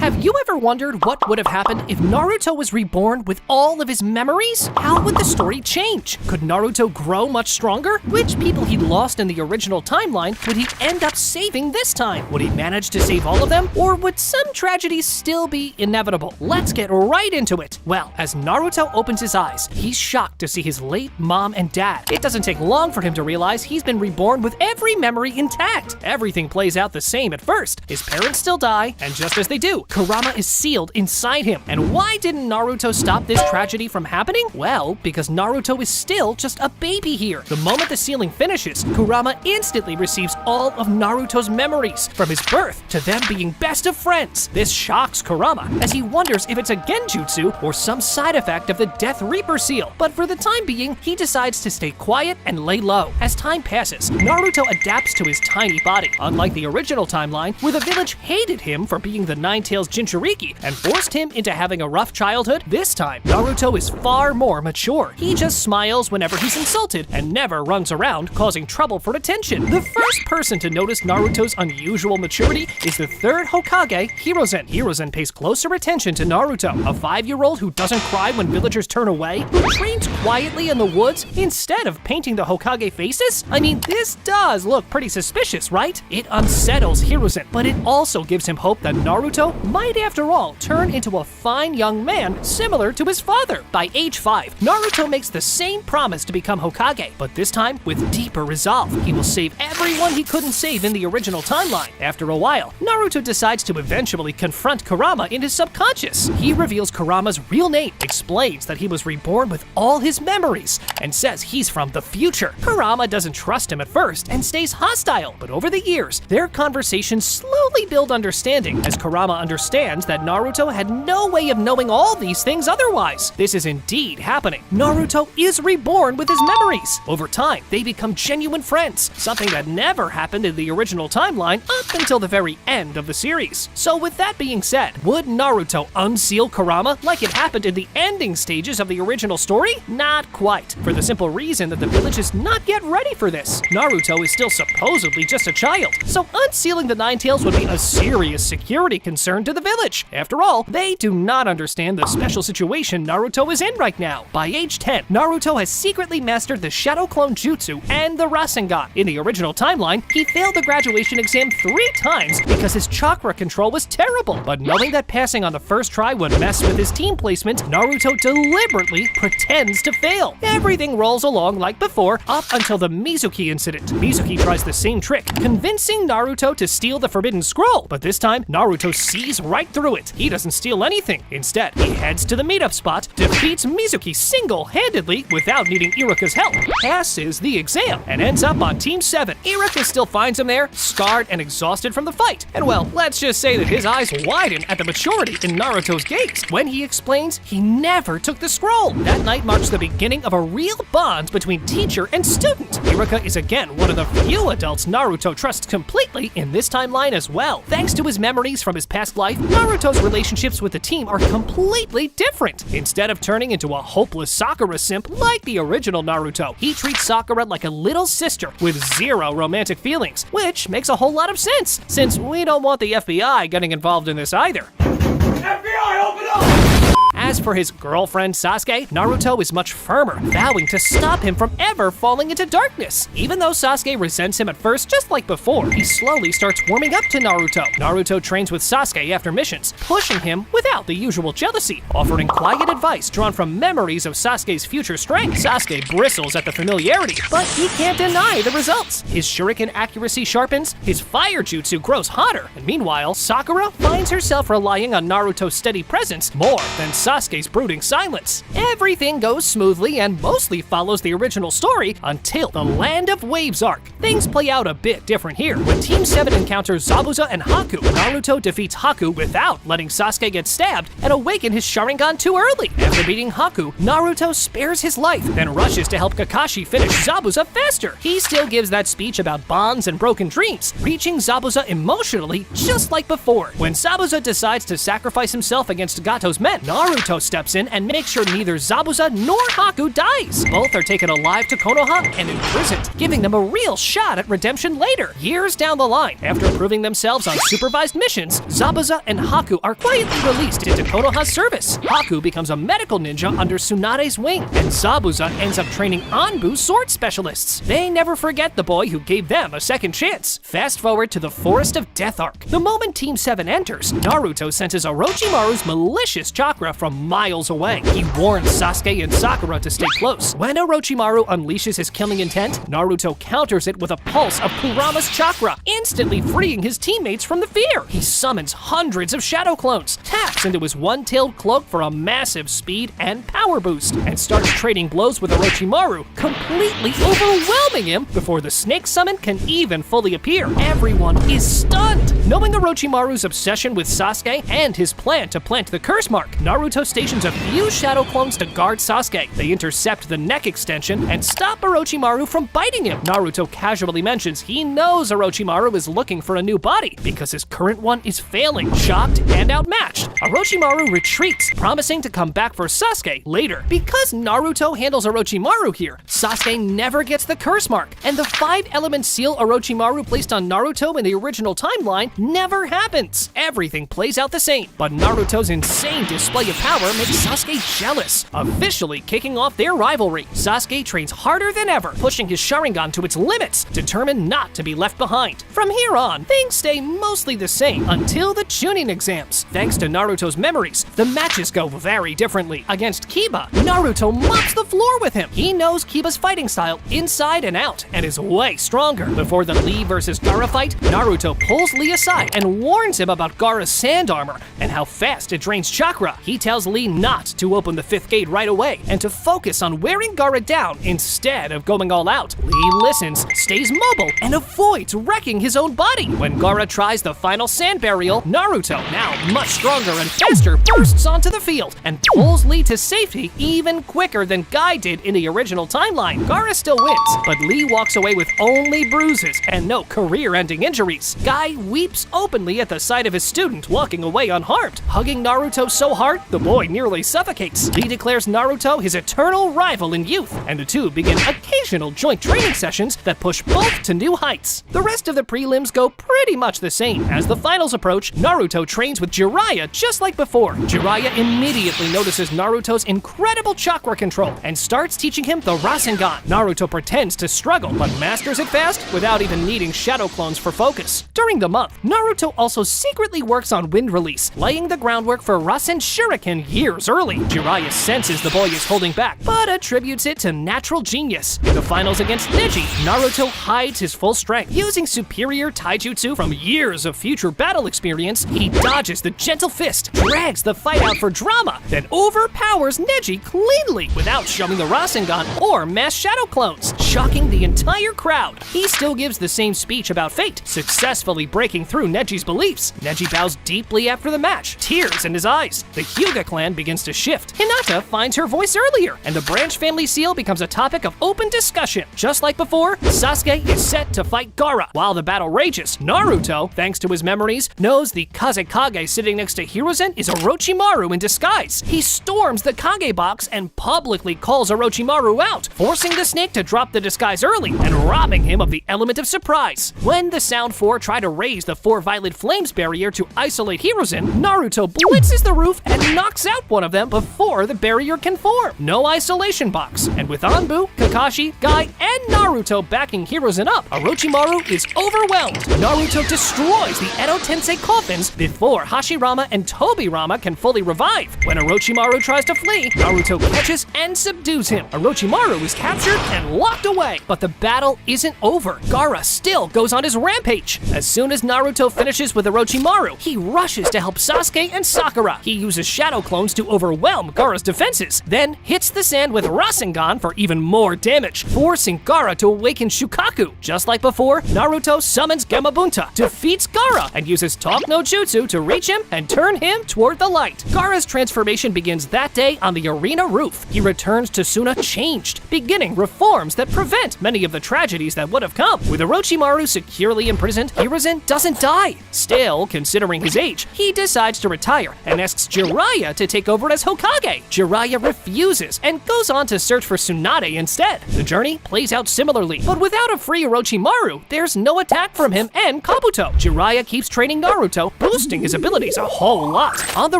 Have you ever wondered what would have happened if Naruto was reborn with all of his memories? How would the story change? Could Naruto grow much stronger? Which people he'd lost in the original timeline would he end up saving this time? Would he manage to save all of them? Or would some tragedies still be inevitable? Let's get right into it. Well, as Naruto opens his eyes, he's shocked to see his late mom and dad. It doesn't take long for him to realize he's been reborn with every memory intact. Everything plays out the same at first. His parents still die, and just as they do, Kurama is sealed inside him. And why didn't Naruto stop this tragedy from happening? Well, because Naruto is still just a baby here. The moment the sealing finishes, Kurama instantly receives all of Naruto's memories, from his birth to them being best of friends. This shocks Kurama, as he wonders if it's a genjutsu or some side effect of the Death Reaper seal. But for the time being, he decides to stay quiet and lay low. As time passes, Naruto adapts to his tiny body. Unlike the original timeline, where the village hated him for being the Nine-Tails Jinchuriki and forced him into having a rough childhood, this time, Naruto is far more mature. He just smiles whenever he's insulted and never runs around causing trouble for attention. The first person to notice Naruto's unusual maturity is the third Hokage, Hiruzen. Hiruzen pays closer attention to Naruto, a 5-year-old who doesn't cry when villagers turn away, who trains quietly in the woods instead of painting the Hokage faces. I mean, this does look pretty suspicious, right? It unsettles Hiruzen, but it also gives him hope that Naruto might after all turn into a fine young man similar to his father. By age 5, Naruto makes the same promise to become Hokage, but this time with deeper resolve. He will save everyone he couldn't save in the original timeline. After a while, Naruto decides to eventually confront Kurama in his subconscious. He reveals Kurama's real name, explains that he was reborn with all his memories, and says he's from the future. Kurama doesn't trust him at first and stays hostile, but over the years, their conversations slowly build understanding, as Kurama understands that Naruto had no way of knowing all these things otherwise. This is indeed happening. Naruto is reborn with his memories. Over time, they become genuine friends, something that never happened in the original timeline up until the very end of the series. So with that being said, would Naruto unseal Kurama like it happened in the ending stages of the original story? Not quite, for the simple reason that the village is not yet ready for this. Naruto is still supposedly just a child, so unsealing the Nine-Tails would be a serious security concern to the village. After all, they do not understand the special situation Naruto is in right now. By age 10, Naruto has secretly mastered the Shadow Clone Jutsu and the Rasengan. In the original timeline, he failed the graduation exam 3 times because his chakra control was terrible. But knowing that passing on the first try would mess with his team placement, Naruto deliberately pretends to fail. Everything rolls along like before up until the Mizuki incident. Mizuki tries the same trick, convincing Naruto to steal the Forbidden Scroll, but this time, Naruto sees right through it. He doesn't steal anything. Instead, he heads to the meetup spot, defeats Mizuki single-handedly without needing Iruka's help, passes the exam, and ends up on Team 7. Iruka still finds him there, scarred and exhausted from the fight. And well, let's just say that his eyes widen at the maturity in Naruto's gaze when he explains he never took the scroll. That night marks the beginning of a real bond between teacher and student. Iruka is again one of the few adults Naruto trusts completely in this timeline as well. Thanks to his memories from his past life, Naruto's relationships with the team are completely different. Instead of turning into a hopeless Sakura simp like the original Naruto, he treats Sakura like a little sister with zero romantic feelings, which makes a whole lot of sense, since we don't want the FBI getting involved in this either. FBI, open up! As for his girlfriend Sasuke, Naruto is much firmer, vowing to stop him from ever falling into darkness. Even though Sasuke resents him at first, just like before, he slowly starts warming up to Naruto. Naruto trains with Sasuke after missions, pushing him without the usual jealousy, offering quiet advice drawn from memories of Sasuke's future strength. Sasuke bristles at the familiarity, but he can't deny the results. His shuriken accuracy sharpens, his fire jutsu grows hotter, and meanwhile, Sakura finds herself relying on Naruto's steady presence more than Sasuke's brooding silence. Everything goes smoothly and mostly follows the original story until the Land of Waves arc. Things play out a bit different here. When Team 7 encounters Zabuza and Haku, Naruto defeats Haku without letting Sasuke get stabbed and awaken his Sharingan too early. After beating Haku, Naruto spares his life, then rushes to help Kakashi finish Zabuza faster. He still gives that speech about bonds and broken dreams, reaching Zabuza emotionally just like before. When Zabuza decides to sacrifice himself against Gato's men, Naruto Naruto steps in and makes sure neither Zabuza nor Haku dies. Both are taken alive to Konoha and imprisoned, giving them a real shot at redemption later. Years down the line, after proving themselves on supervised missions, Zabuza and Haku are quietly released into Konoha's service. Haku becomes a medical ninja under Tsunade's wing, and Zabuza ends up training Anbu's sword specialists. They never forget the boy who gave them a second chance. Fast forward to the Forest of Death arc. The moment Team 7 enters, Naruto senses Orochimaru's malicious chakra from miles away. He warns Sasuke and Sakura to stay close. When Orochimaru unleashes his killing intent, Naruto counters it with a pulse of Kurama's chakra, instantly freeing his teammates from the fear. He summons hundreds of shadow clones, taps into his one-tailed cloak for a massive speed and power boost, and starts trading blows with Orochimaru, completely overwhelming him before the snake summon can even fully appear. Everyone is stunned. Knowing Orochimaru's obsession with Sasuke and his plan to plant the curse mark, Naruto stations a few shadow clones to guard Sasuke. They intercept the neck extension and stop Orochimaru from biting him. Naruto casually mentions he knows Orochimaru is looking for a new body because his current one is failing. Shocked and outmatched, Orochimaru retreats, promising to come back for Sasuke later. Because Naruto handles Orochimaru here, Sasuke never gets the curse mark, and the 5-element seal Orochimaru placed on Naruto in the original timeline never happens. Everything plays out the same, but Naruto's insane display of power makes Sasuke jealous, officially kicking off their rivalry. Sasuke trains harder than ever, pushing his Sharingan to its limits, determined not to be left behind. From here on, things stay mostly the same until the Chunin exams. Thanks to Naruto's memories, the matches go very differently. Against Kiba, Naruto mops the floor with him. He knows Kiba's fighting style inside and out, and is way stronger. Before the Lee versus Gaara fight, Naruto pulls Lee aside and warns him about Gaara's sand armor and how fast it drains chakra. He tells Lee not to open the 5th gate right away and to focus on wearing Gaara down instead of going all out. Lee listens, stays mobile, and avoids wrecking his own body. When Gaara tries the final sand burial, Naruto, now much stronger and faster, bursts onto the field and pulls Lee to safety even quicker than Guy did in the original timeline. Gaara still wins, but Lee walks away with only bruises and no career-ending injuries. Guy weeps openly at the sight of his student walking away unharmed, hugging Naruto so hard the boy nearly suffocates. Lee declares Naruto his eternal rival in youth, and the two begin occasional joint training sessions that push both to new heights. The rest of the prelims go pretty much the same. As the finals approach, Naruto trains with Jiraiya just like before. Jiraiya immediately notices Naruto's incredible chakra control and starts teaching him the Rasengan. Naruto pretends to struggle, but masters it fast without even needing shadow clones for focus. During the month, Naruto also secretly works on wind release, laying the groundwork for Rasen Shuriken years early. Jiraiya senses the boy is holding back, but attributes it to natural genius. In the finals against Neji, Naruto hides his full strength. Using superior taijutsu from years of future battle experience, he dodges the gentle fist, drags the fight out for drama, then overpowers Neji cleanly without showing the Rasengan or mass shadow clones, shocking the entire crowd. He still gives the same speech about fate, successfully breaking through Neji's beliefs. Neji bows deeply after the match, tears in his eyes. The Hyuga clan begins to shift. Hinata finds her voice earlier, and the branch family seal becomes a topic of open discussion. Just like before, Sasuke is set to fight Gaara. While the battle rages, Naruto, thanks to his memories, knows the Kazekage sitting next to Hiruzen is Orochimaru in disguise. He storms the Kage box and publicly calls Orochimaru out, forcing the snake to drop the disguise early and robbing him of the element of surprise. When the Sound Four try to raise the 4 Violet Flames barrier to isolate Hiruzen, Naruto blitzes the roof and knocks out one of them before the barrier can form. No isolation box, and with Anbu, Kakashi, Guy, and Naruto backing Hiruzen up, Orochimaru is overwhelmed. Naruto destroys the Edo Tensei coffins before Hashirama and Tobirama can fully revive. When Orochimaru tries to flee, Naruto catches and subdues him. Orochimaru is captured and locked away, but the battle isn't over. Gaara still goes on his rampage. As soon as Naruto finishes with Orochimaru, he rushes to help Sasuke and Sakura. He uses shadow clones to overwhelm Gaara's defenses, then hits the sand with Rasengan for even more damage, forcing Gaara to awaken Shukaku. Just like before, Naruto summons Gamabunta, defeats Gaara, and uses Talk no Jutsu to reach him and turn him him toward the light. Gaara's transformation begins that day on the arena roof. He returns to Suna changed, beginning reforms that prevent many of the tragedies that would have come. With Orochimaru securely imprisoned, Hiruzen doesn't die. Still, considering his age, he decides to retire and asks Jiraiya to take over as Hokage. Jiraiya refuses and goes on to search for Tsunade instead. The journey plays out similarly, but without a free Orochimaru, there's no attack from him and Kabuto. Jiraiya keeps training Naruto, boosting his abilities a whole lot. On the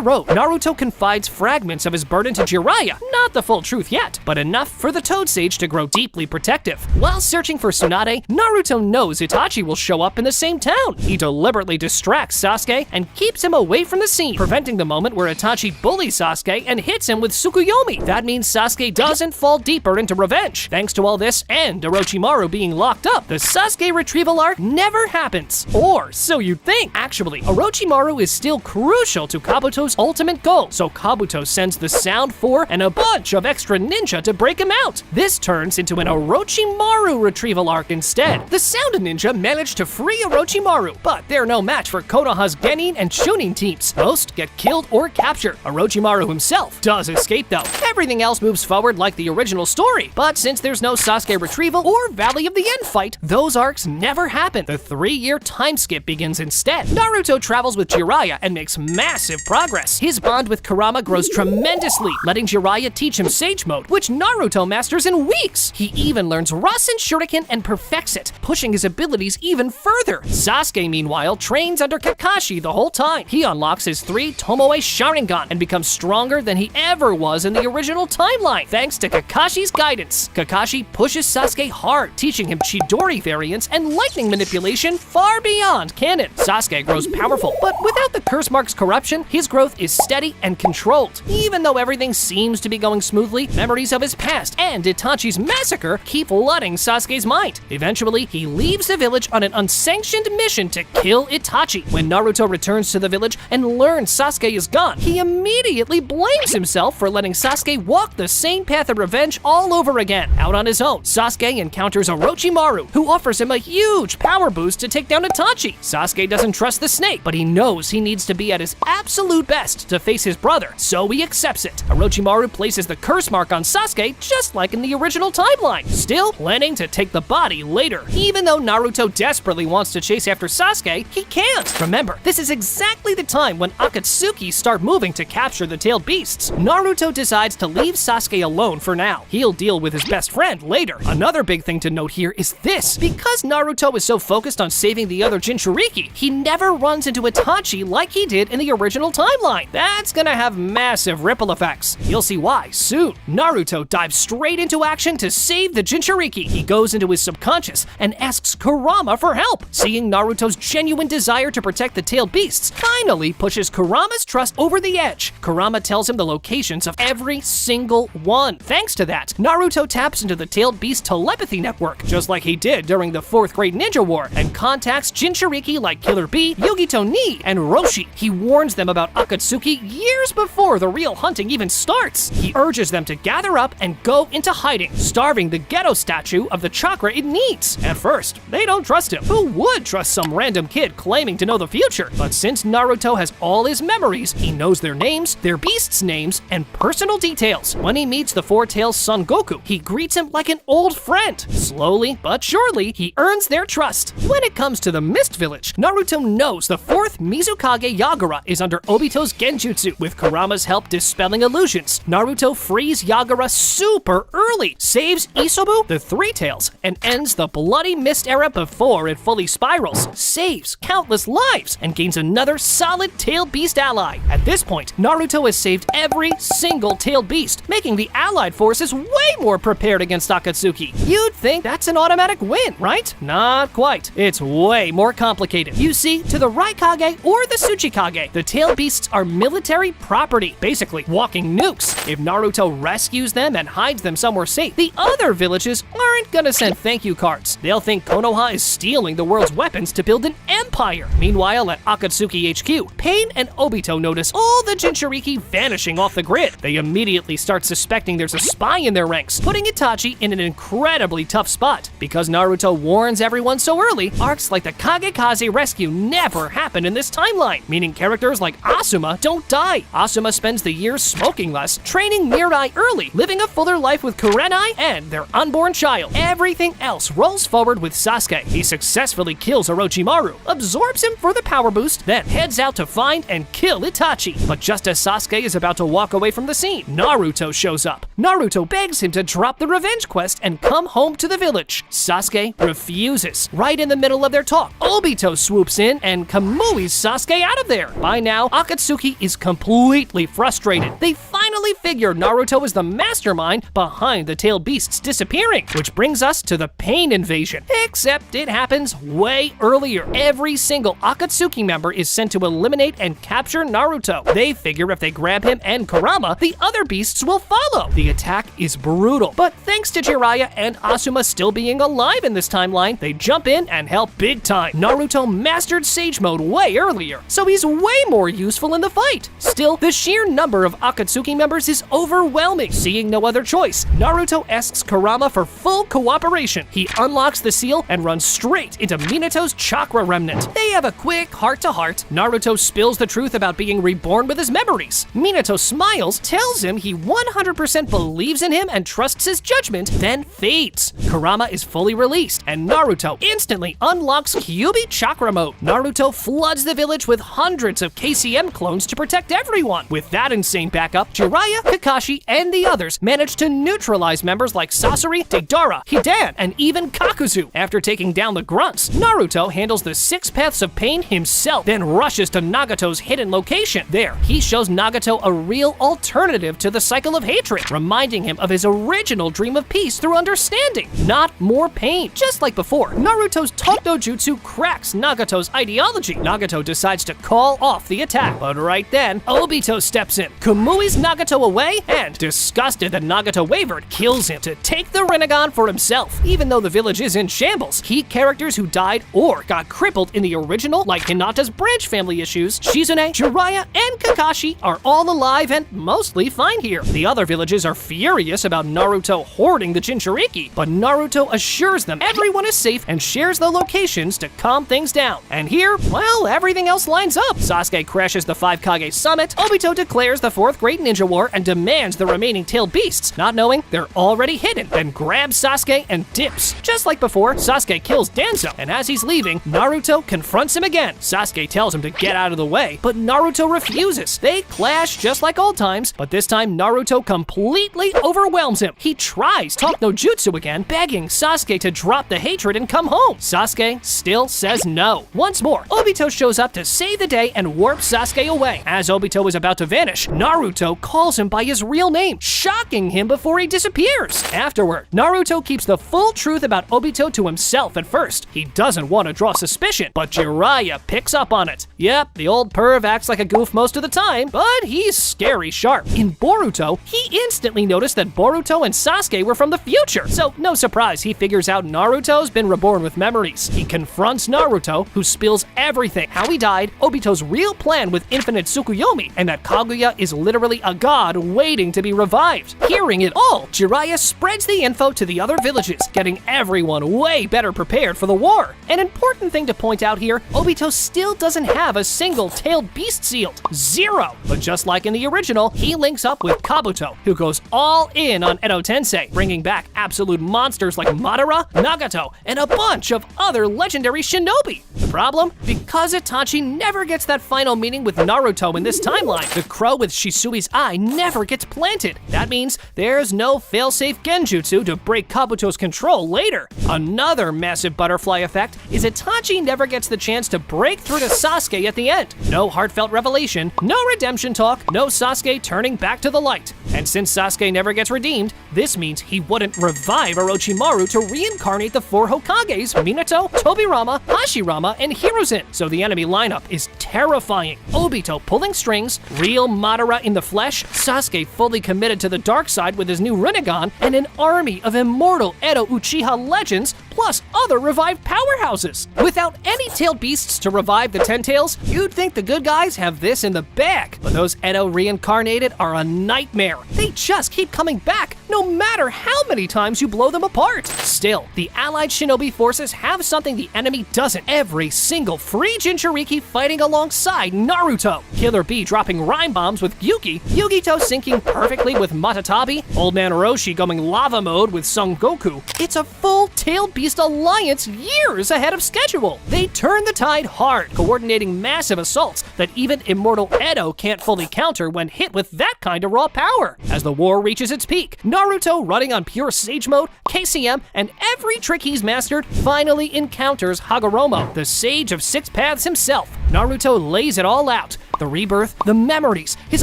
road, Naruto confides fragments of his burden to Jiraiya, not the full truth yet, but enough for the Toad Sage to grow deeply protective. While searching for Tsunade, Naruto knows Itachi will show up in the same town. He deliberately distracts Sasuke and keeps him away from the scene, preventing the moment where Itachi bullies Sasuke and hits him with Tsukuyomi. That means Sasuke doesn't fall deeper into revenge. Thanks to all this and Orochimaru being locked up, the Sasuke retrieval arc never happens. Or so you'd think. Actually, Orochimaru is still crucial to Kabuto's ultimate goal, so Kabuto sends the Sound Four and a bunch of extra ninja to break him out. This turns into an Orochimaru retrieval arc instead. The Sound Ninja managed to free Orochimaru, but they're no match for Konoha's Genin and Chunin teams. Most get killed or captured. Orochimaru himself does escape though. Everything else moves forward like the original story, but since there's no Sasuke retrieval or Valley of the End fight, those arcs never happen. The 3-year time skip begins instead. Naruto travels with Jiraiya and makes massive progress. His bond with Kurama grows tremendously, letting Jiraiya teach him Sage Mode, which Naruto masters in weeks. He even learns Rasen Shuriken and perfects it, pushing his abilities even further. Sasuke, meanwhile, trains under Kakashi the whole time. He unlocks his 3 Tomoe Sharingan and becomes stronger than he ever was in the original timeline, thanks to Kakashi's guidance. Kakashi pushes Sasuke hard, teaching him Chidori variants and lightning manipulation far beyond canon. Sasuke grows powerful, but without the curse mark's corruption, his growth is steady and controlled. Even though everything seems to be going smoothly, memories of his past and Itachi's massacre keep flooding Sasuke's mind. Eventually, he leaves the village on an unsanctioned mission to kill Itachi. When Naruto returns to the village and learns Sasuke is gone, he immediately blames himself for letting Sasuke walk the same path of revenge all over again. Out on his own, Sasuke encounters Orochimaru, who offers him a huge power boost to take down Itachi. Sasuke doesn't trust the snake, but he knows he needs to be at his absolute best to face his brother, so he accepts it. Orochimaru places the curse mark on Sasuke just like in the original timeline, still planning to take the body later. Even though Naruto desperately wants to chase after Sasuke, he can't. Remember, this is exactly the time when Akatsuki start moving to capture the tailed beasts. Naruto decides to leave Sasuke alone for now. He'll deal with his best friend later. Another big thing to note here is this. Because Naruto is so focused on saving the other Jinchuriki, he never runs into Itachi like he did in the original timeline. That's gonna have massive ripple effects. You'll see why soon. Naruto dives straight into action to save the Jinchuriki. He goes into his subconscious and asks Kurama for help. Seeing Naruto's genuine desire to protect the tailed beasts finally pushes Kurama's trust over the edge. Kurama tells him the locations of every single one. Thanks to that, Naruto taps into the tailed beast telepathy network, just like he did during the 4th Great Ninja War, and contacts Jinchuriki like Killer Bee, Yugito Ni, and Roshi. He warns them about Akatsuki years before the real hunting even starts. He urges them to gather up and go into hiding, starving the ghetto statue of the chakra it needs. At first, they don't trust him. Who would trust some random kid claiming to know the future? But since Naruto has all his memories, he knows their names, their beasts' names, and personal details. When he meets the Four-Tailed Son Goku, he greets him like an old friend. Slowly but surely, he earns their trust. When it comes to the Mist Village, Naruto knows the 4th Mizukage Yagura is under Obito's Genjutsu. With Kurama's help dispelling illusions, Naruto frees Yagura super early, saves Isobu, the Three Tails, and ends the bloody Mist era before it fully spirals, saves countless lives, and gains another solid tailed beast ally. At this point, Naruto has saved every single tailed beast, making the allied forces way more prepared against Akatsuki. You'd think that's an automatic win, right? Not quite. It's way more complicated. You see, to the Raikage or the Tsuchikage, the tailed beasts are military property, basically walking nukes. If Naruto rescues them and hides them somewhere safe, the other villages aren't gonna send thank you cards. They'll think Konoha is stealing the world's weapons to build an empire. Meanwhile, at Akatsuki HQ, Pain and Obito notice all the Jinchuriki vanishing off the grid. They immediately start suspecting there's a spy in their ranks, putting Itachi in an incredibly tough spot. Because Naruto warns everyone so early, arcs like the Kagekaze rescue never happen in this timeline, meaning characters like Asuma don't die. Asuma spends the years smoking less, training Mirai early, living a fuller life with Kurenai and their unborn child. Everything else rolls forward with Sasuke. He successfully kills Orochimaru, absorbs him for the power boost, then heads out to find and kill Itachi. But just as Sasuke is about to walk away from the scene, Naruto shows up. Naruto begs him to drop the revenge quest and come home to the village. Sasuke refuses. Right in the middle of their talk, Obito swoops in and Kamui's Sasuke out of there. By now, Akatsuki is completely frustrated. They finally figure Naruto is the mastermind behind the tailed beasts disappearing, which brings us to the Pain invasion. Except it happens way earlier. Every single Akatsuki member is sent to eliminate and capture Naruto. They figure if they grab him and Kurama, the other beasts will follow. The attack is brutal, but thanks to Jiraiya and Asuma still being alive in this timeline, they jump in and help big time. Naruto mastered Sage Mode way earlier, so he's way more useful in the fight. Still, the sheer number of Akatsuki members is overwhelming. Seeing no other choice, Naruto asks Kurama for full cooperation. He unlocks the seal and runs straight into Minato's chakra remnant. They have a quick heart-to-heart. Naruto spills the truth about being reborn with his memories. Minato smiles, tells him he 100% believes in him and trusts his judgment, then fades. Kurama is fully released, and Naruto instantly unlocks Kyuubi chakra mode. Naruto floods the village with hundreds of KCM clones to protect everyone. With that insane backup, Jiraiya, Kakashi, and the others manage to neutralize members like Sasori, Deidara, Hidan, and even Kakuzu. After taking down the grunts, Naruto handles the 6 paths of pain himself, then rushes to Nagato's hidden location. There, he shows Nagato a real alternative to the cycle of hatred, reminding him of his original dream of peace through understanding, not more pain. Just like before, Naruto's Talk no Jutsu cracks Nagato's ideology. Nagato decides to call off the attack, but right then, Obito steps in, Kamui's Nagato away, and, disgusted that Nagato wavered, kills him to take the Rinnegan for himself. Even though the village is in shambles, key characters who died or got crippled in the original, like Hinata's branch family issues, Shizune, Jiraiya, and Kakashi are all alive and mostly fine here. The other villages are furious about Naruto hoarding the Jinchuriki, but Naruto assures them everyone is safe and shares the locations to calm things down. And here, well, everything else lines up. Sasuke crashes the 5 Kage summit, Obito declares the 4th Great Ninja War and demands the remaining tailed beasts, not knowing they're already hidden, then grabs Sasuke and dips. Just like before, Sasuke kills Danzo, and as he's leaving, Naruto confronts him again. Sasuke tells him to get out of the way, but Naruto refuses. They clash just like old times, but this time Naruto completely overwhelms him. He tries Talk no Jutsu again, begging Sasuke to drop the hatred and come home. Sasuke still says no. Once more, Obito shows up to save the day and warps Sasuke away. As Obito is about to vanish, Naruto calls him by his real name, shocking him before he disappears. Afterward, Naruto keeps the full truth about Obito to himself at first. He doesn't want to draw suspicion, but Jiraiya picks up on it. Yep, the old perv acts like a goof most of the time, but he's scary sharp. In Boruto, he instantly noticed that Boruto and Sasuke were from the future, so no surprise he figures out Naruto's been reborn with memories. He confronts Naruto, who spills everything, how he died, Obito's real plan with infinite Tsukuyomi, and that Kaguya is literally a god waiting to be revived. Hearing it all, Jiraiya spreads the info to the other villages, getting everyone way better prepared for the war. An important thing to point out here, Obito still doesn't have a single tailed beast sealed. 0! But just like in the original, he links up with Kabuto, who goes all in on Edo Tensei, bringing back absolute monsters like Madara, Nagato, and a bunch of other legendary shinobi. The problem? Because Itachi never gets that final meeting with Naruto in this timeline, the crow with Shisui's eye never gets planted. That means there's no failsafe genjutsu to break Kabuto's control later. Another massive butterfly effect is Itachi never gets the chance to break through to Sasuke at the end. No heartfelt revelation, no redemption talk, no Sasuke turning back to the light. And since Sasuke never gets redeemed, this means he wouldn't revive Orochimaru to reincarnate the 4 Hokages, Minato, Tobirama, Hashirama, and Hiruzen. So the enemy lineup is terrible. terrifying. Obito pulling strings, real Madara in the flesh, Sasuke fully committed to the dark side with his new Rinnegan, and an army of immortal Edo Uchiha legends, plus other revived powerhouses. Without any tailed beasts to revive the Ten Tails, you'd think the good guys have this in the bag. But those Edo reincarnated are a nightmare. They just keep coming back, no matter how many times you blow them apart. Still, the allied shinobi forces have something the enemy doesn't. Every single free Jinchuriki fighting alongside Naruto. Killer Bee dropping rhyme bombs with Yuki, Yugito syncing perfectly with Matatabi, Old Man Orochi going lava mode with Son Goku. It's a full tailed beast alliance years ahead of schedule. They turn the tide hard, coordinating massive assaults that even immortal Edo can't fully counter when hit with that kind of raw power. As the war reaches its peak, Naruto, running on pure Sage mode, KCM, and every trick he's mastered, finally encounters Hagoromo, the Sage of Six Paths himself. Naruto lays it all out. The rebirth, the memories, his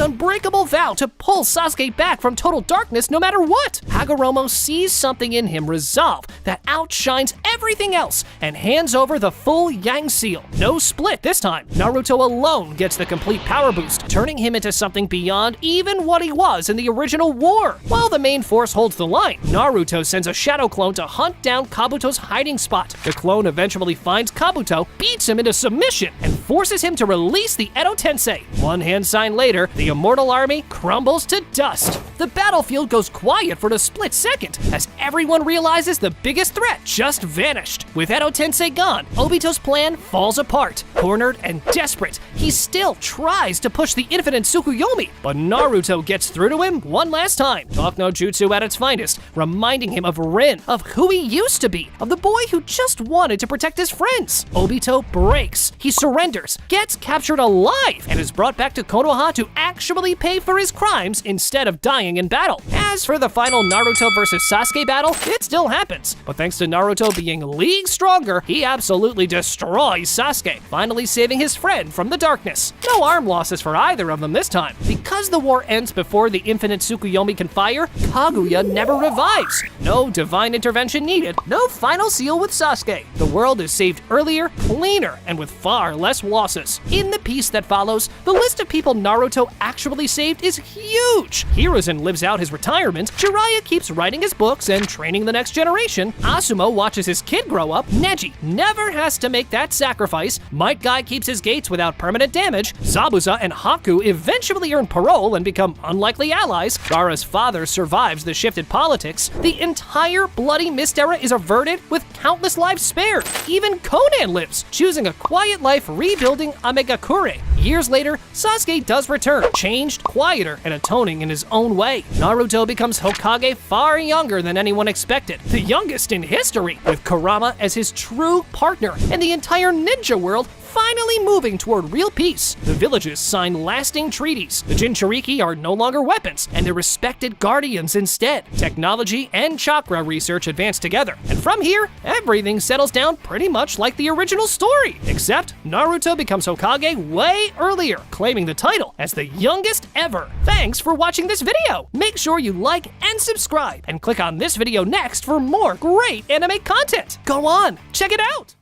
unbreakable vow to pull Sasuke back from total darkness no matter what. Hagoromo sees something in him resolve that outshines everything else and hands over the full Yang Seal. No split this time. Naruto alone gets the complete power boost, turning him into something beyond even what he was in the original war. While the main force holds the line, Naruto sends a shadow clone to hunt down Kabuto's hiding spot. The clone eventually finds Kabuto, beats him into submission, and forces him to release the Edo Tensei. One hand sign later, the immortal army crumbles to dust. The battlefield goes quiet for a split second as everyone realizes the biggest threat just vanished. With Edo Tensei gone, Obito's plan falls apart. Cornered and desperate, he still tries to push the infinite Tsukuyomi, but Naruto gets through to him one last time. Talk no jutsu at its finest, reminding him of Rin, of who he used to be, of the boy who just wanted to protect his friends. Obito breaks, he surrenders, gets captured alive, and is brought back to Konoha to actually pay for his crimes instead of dying in battle. As for the final Naruto versus Sasuke battle, it still happens, but thanks to Naruto being leagues stronger, he absolutely destroys Sasuke, finally saving his friend from the darkness. No arm losses for either of them this time. Because the war ends before the infinite Tsukuyomi can fire, Kaguya never revives. No divine intervention needed, no final seal with Sasuke. The world is saved earlier, cleaner, and with far less losses. In the piece that follows, the list of people Naruto actually saved is huge. Hiruzen lives out his retirement, Jiraiya keeps writing his books and training the next generation, Asumo watches his kid grow up, Neji never has to make that sacrifice, Might Guy keeps his gates without permanent damage, Zabuza and Haku eventually earn parole and become unlikely allies, Gaara's father survives the shifted politics, the entire bloody Mist era is averted with countless lives spared. Even Conan lives, choosing a quiet life rebuilding Amegakure. Years later, Sasuke does return, changed, quieter, and atoning in his own way. Naruto becomes Hokage far younger than anyone expected, the youngest in history, with Kurama as his true partner, and the entire ninja world finally moving toward real peace. The villages sign lasting treaties. The Jinchuriki are no longer weapons, and they're respected guardians instead. Technology and chakra research advance together. And from here, everything settles down pretty much like the original story. Except Naruto becomes Hokage way earlier, claiming the title as the youngest ever. Thanks for watching this video. Make sure you like and subscribe, and click on this video next for more great anime content. Go on, check it out!